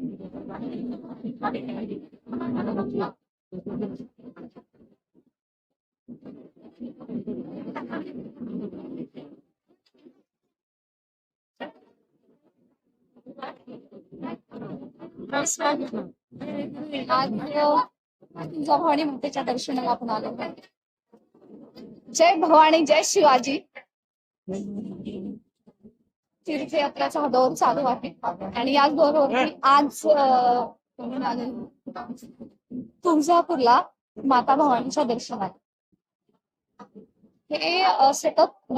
आज तुळजा भवानी मातेच्या दर्शनाला आपण आलो. जय भवानी जय शिवाजी. तीर्थयात्राचा हा दौर चालू आहे आणि याचबरोबर आज तुळजापूरला माता भवानीच्या दर्शनाला हे सतत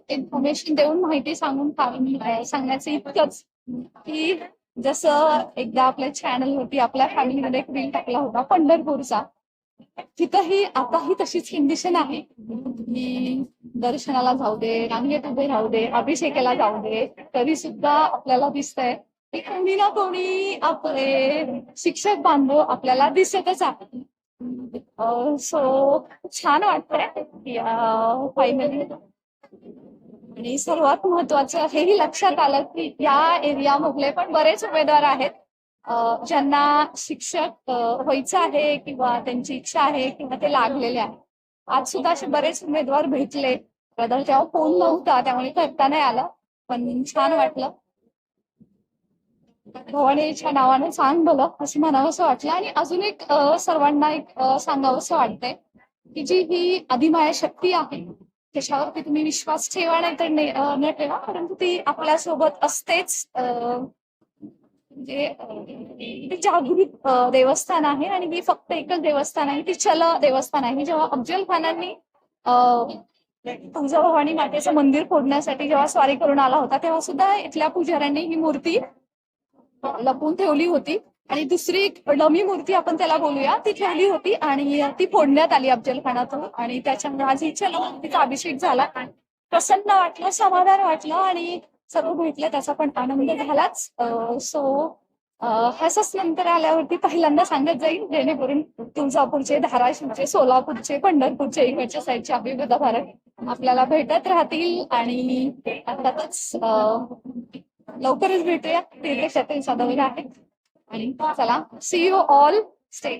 इन्फॉर्मेशन देऊन माहिती सांगण्याचं इतकंच की जसं एकदा आपल्या चॅनल होती, आपल्या फॅमिलीमध्ये एक रील टाकला होता पंढरपूरचा, तिथंही आताही तशीच कंडिशन आहे की दर्शनाला जाऊ दे, रांगेत उभे राहू दे, अभिषेकाला जाऊ दे, तरी सुद्धा आपल्याला दिसतंय की कोणी ना कोणी आपले शिक्षक बांधव आपल्याला दिसतच आहे. सो छान वाटतंय फायनली. आणि सर्वात महत्वाचं हेही लक्षात आलं की या एरियामधले पण बरेच उमेदवार आहेत ज्यांना शिक्षक व्हायचं आहे किंवा त्यांची इच्छा आहे किंवा ते लागलेले आहे. आज सुद्धा असे बरेच उमेदवार भेटले. तेव्हा फोन नव्हता त्यामुळे करता नाही आलं, पण छान वाटलं. भवानीच्या नावाने सांग भलं असं म्हणावंसं वाटलं. आणि अजून एक सर्वांना एक सांगावंसं वाटतंय की जी ही आदिमाया शक्ती आहे त्याच्यावरती तुम्ही विश्वास ठेवा नाही तर न ठेवा, परंतु ती आपल्यासोबत असतेच. म्हणजे ती जागृत देवस्थान आहे आणि ही फक्त एकच देवस्थान आहे, ती चल देवस्थान आहे. जेव्हा अफजल खानांनी तुळजाभवानी मातेचं मंदिर फोडण्यासाठी जेव्हा स्वारी करून आला होता तेव्हा सुद्धा इथल्या पुजाऱ्यांनी ही मूर्ती लपवून ठेवली होती आणि दुसरी एक डमी मूर्ती आपण त्याला बोलूया ती ठेवली होती आणि ती फोडण्यात आली अफजल खानातून. आणि त्याच्यामुळे आज इच्छा मूर्तीचा अभिषेक झाला. प्रसन्न वाटलं, समाधान वाटलं आणि सर्व भेटलं त्याचा पण आनंद झालाच. सो ह्याच नंतर आल्यावरती पहिल्यांदा सांगत जाईल जेणेकरून तुळजापूरचे, धाराशिवचे, सोलापूरचे, पंढरपूरचे इकडच्या साईडचे अभिभारक आपल्याला भेटत राहतील. आणि अर्थातच लवकरच भेटूया. तीर्थक्षेत्र सदवला आहे आणि चला सी यू ऑल, स्टे